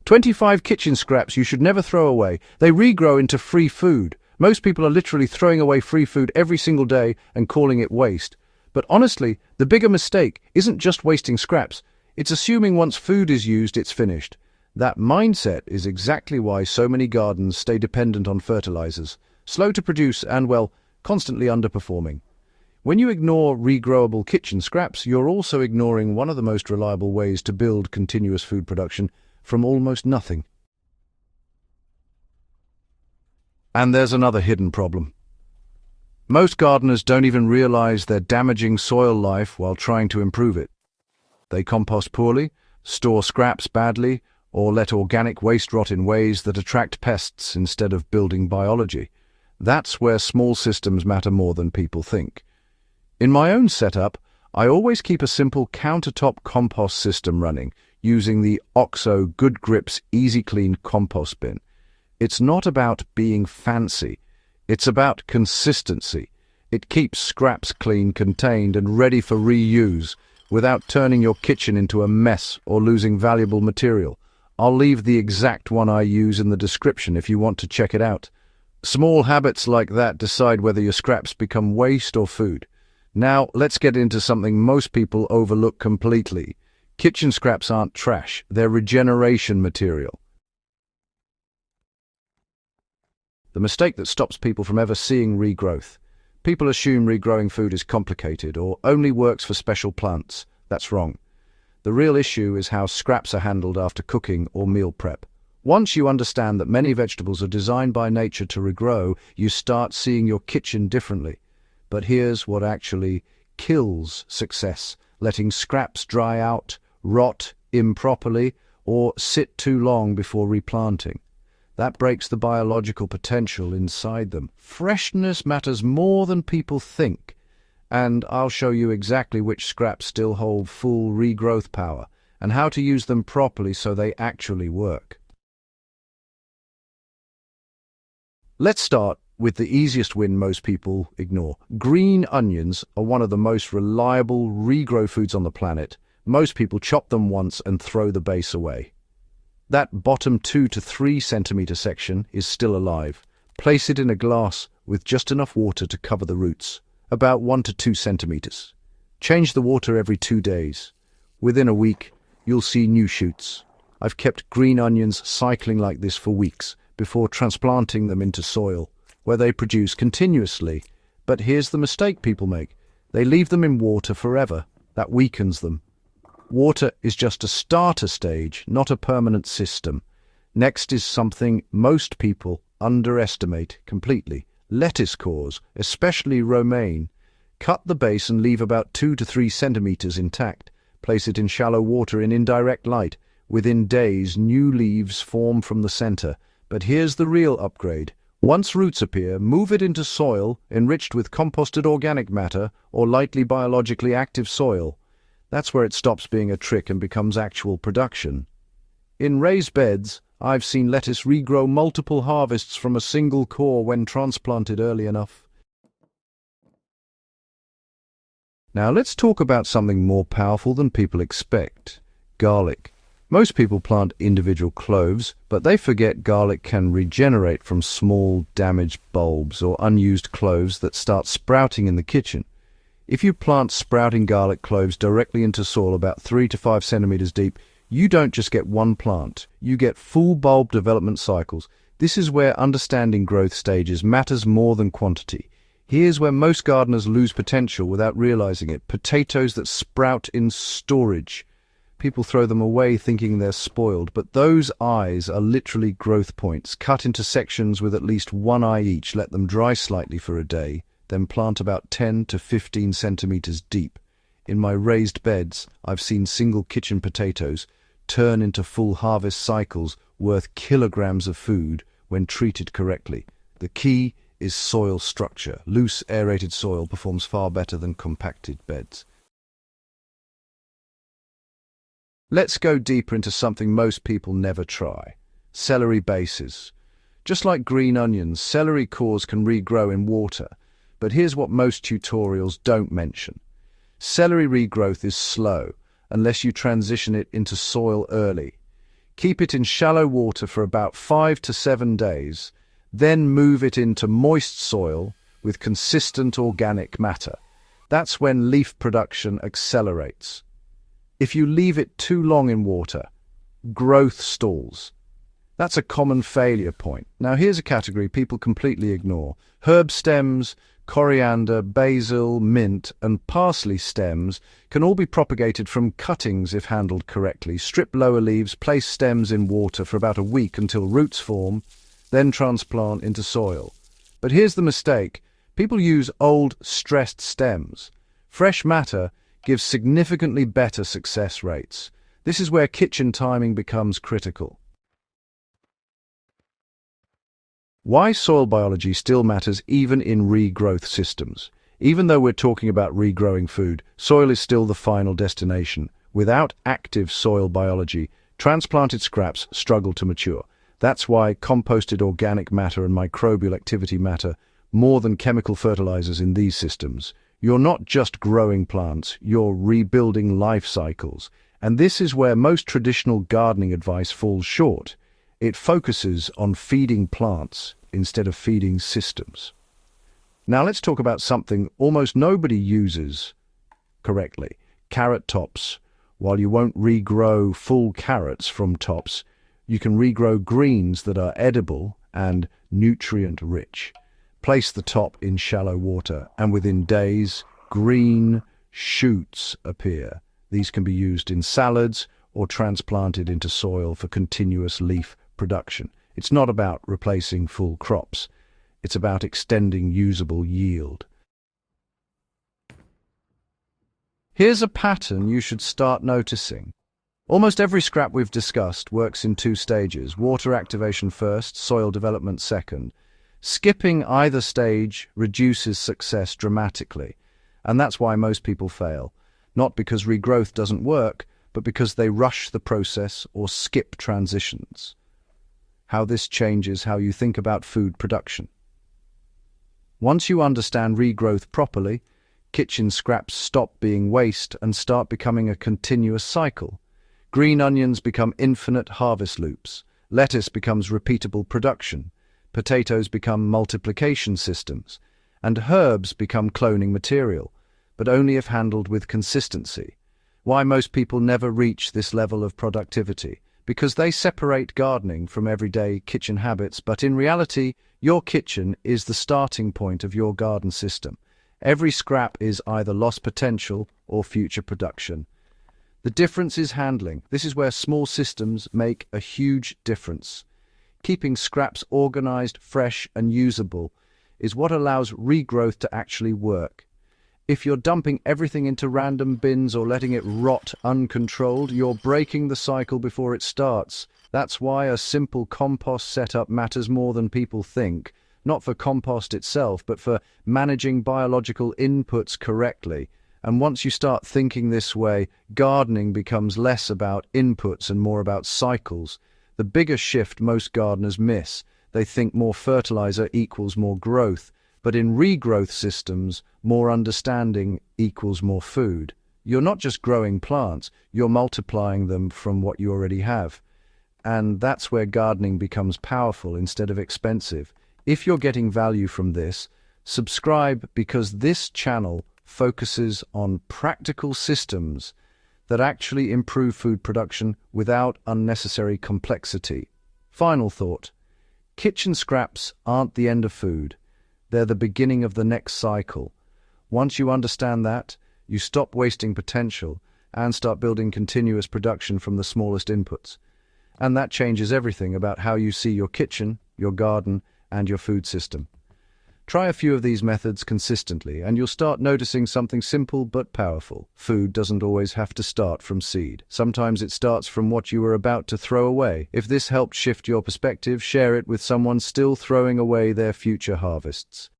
25 kitchen scraps you should never throw away. They regrow into free food. Most people are literally throwing away free food every single day and calling it waste. But honestly, the bigger mistake isn't just wasting scraps. It's assuming once food is used, it's finished. That mindset is exactly why so many gardens stay dependent on fertilizers, slow to produce and, well, constantly underperforming. When you ignore regrowable kitchen scraps, you're also ignoring one of the most reliable ways to build continuous food production from almost nothing. And there's another hidden problem. Most gardeners don't even realize they're damaging soil life while trying to improve it. They compost poorly, store scraps badly, or let organic waste rot in ways that attract pests instead of building biology. That's where small systems matter more than people think. In my own setup, I always keep a simple countertop compost system running, using the OXO Good Grips Easy Clean compost bin. It's not about being fancy, it's about consistency. It keeps scraps clean, contained, and ready for reuse without turning your kitchen into a mess or losing valuable material. I'll leave the exact one I use in the description if you want to check it out. Small habits like that decide whether your scraps become waste or food. Now, let's get into something most people overlook completely. Kitchen scraps aren't trash, they're regeneration material. The mistake that stops people from ever seeing regrowth. People assume regrowing food is complicated or only works for special plants. That's wrong. The real issue is how scraps are handled after cooking or meal prep. Once you understand that many vegetables are designed by nature to regrow, you start seeing your kitchen differently. But here's what actually kills success: letting scraps dry out, rot improperly, or sit too long before replanting. That breaks the biological potential inside them. Freshness matters more than people think. And I'll show you exactly which scraps still hold full regrowth power and how to use them properly so they actually work. Let's start with the easiest win most people ignore. Green onions are one of the most reliable regrow foods on the planet. Most people chop them once and throw the base away. That bottom 2 to 3 centimeter section is still alive. Place it in a glass with just enough water to cover the roots, about 1 to 2 centimeters. Change the water every 2 days. Within a week, you'll see new shoots. I've kept green onions cycling like this for weeks before transplanting them into soil, where they produce continuously. But here's the mistake people make. They leave them in water forever. That weakens them. Water is just a starter stage, not a permanent system. Next is something most people underestimate completely: lettuce cores, especially romaine. Cut the base and leave about 2 to 3 centimeters intact. Place it in shallow water in indirect light. Within days, new leaves form from the center. But here's the real upgrade. Once roots appear, move it into soil enriched with composted organic matter or lightly biologically active soil. That's where it stops being a trick and becomes actual production. In raised beds, I've seen lettuce regrow multiple harvests from a single core when transplanted early enough. Now let's talk about something more powerful than people expect: garlic. Most people plant individual cloves, but they forget garlic can regenerate from small, damaged bulbs or unused cloves that start sprouting in the kitchen. If you plant sprouting garlic cloves directly into soil about 3 to 5 centimeters deep, you don't just get one plant, you get full bulb development cycles. This is where understanding growth stages matters more than quantity. Here's where most gardeners lose potential without realizing it: potatoes that sprout in storage. People throw them away thinking they're spoiled, but those eyes are literally growth points, cut into sections with at least one eye each. Let them dry slightly for a day, then plant about 10 to 15 centimeters deep. In my raised beds, I've seen single kitchen potatoes turn into full harvest cycles worth kilograms of food when treated correctly. The key is soil structure. Loose, aerated soil performs far better than compacted beds. Let's go deeper into something most people never try: celery bases. Just like green onions, celery cores can regrow in water. But here's what most tutorials don't mention. Celery regrowth is slow unless you transition it into soil early. Keep it in shallow water for about 5 to 7 days, then move it into moist soil with consistent organic matter. That's when leaf production accelerates. If you leave it too long in water, growth stalls. That's a common failure point. Now here's a category people completely ignore. Herb stems, coriander, basil, mint, and parsley stems can all be propagated from cuttings if handled correctly. Strip lower leaves, place stems in water for about a week until roots form, then transplant into soil. But here's the mistake. People use old, stressed stems. Fresh matter gives significantly better success rates. This is where kitchen timing becomes critical. Why soil biology still matters even in regrowth systems. Even though we're talking about regrowing food, soil is still the final destination. Without active soil biology, transplanted scraps struggle to mature. That's why composted organic matter and microbial activity matter more than chemical fertilizers in these systems. You're not just growing plants, you're rebuilding life cycles. And this is where most traditional gardening advice falls short. It focuses on feeding plants instead of feeding systems. Now let's talk about something almost nobody uses correctly. Carrot tops. While you won't regrow full carrots from tops, you can regrow greens that are edible and nutrient-rich. Place the top in shallow water, and within days, green shoots appear. These can be used in salads or transplanted into soil for continuous leaf production. It's not about replacing full crops. It's about extending usable yield. Here's a pattern you should start noticing. Almost every scrap we've discussed works in 2 stages: water activation first, soil development second. Skipping either stage reduces success dramatically, and that's why most people fail. Not because regrowth doesn't work, but because they rush the process or skip transitions. How this changes how you think about food production. Once you understand regrowth properly, kitchen scraps stop being waste and start becoming a continuous cycle. Green onions become infinite harvest loops. Lettuce becomes repeatable production. Potatoes become multiplication systems. And herbs become cloning material, but only if handled with consistency. Why most people never reach this level of productivity? Because they separate gardening from everyday kitchen habits, but in reality, your kitchen is the starting point of your garden system. Every scrap is either lost potential or future production. The difference is handling. This is where small systems make a huge difference. Keeping scraps organized, fresh, and usable is what allows regrowth to actually work. If you're dumping everything into random bins or letting it rot uncontrolled, you're breaking the cycle before it starts. That's why a simple compost setup matters more than people think. Not for compost itself, but for managing biological inputs correctly. And once you start thinking this way, gardening becomes less about inputs and more about cycles. The bigger shift most gardeners miss. They think more fertilizer equals more growth, but in regrowth systems, more understanding equals more food. You're not just growing plants, you're multiplying them from what you already have. And that's where gardening becomes powerful instead of expensive. If you're getting value from this, subscribe, because this channel focuses on practical systems that actually improve food production without unnecessary complexity. Final thought. Kitchen scraps aren't the end of food. They're the beginning of the next cycle. Once you understand that, you stop wasting potential and start building continuous production from the smallest inputs. And that changes everything about how you see your kitchen, your garden, and your food system. Try a few of these methods consistently, and you'll start noticing something simple but powerful. Food doesn't always have to start from seed. Sometimes it starts from what you were about to throw away. If this helped shift your perspective, share it with someone still throwing away their future harvests.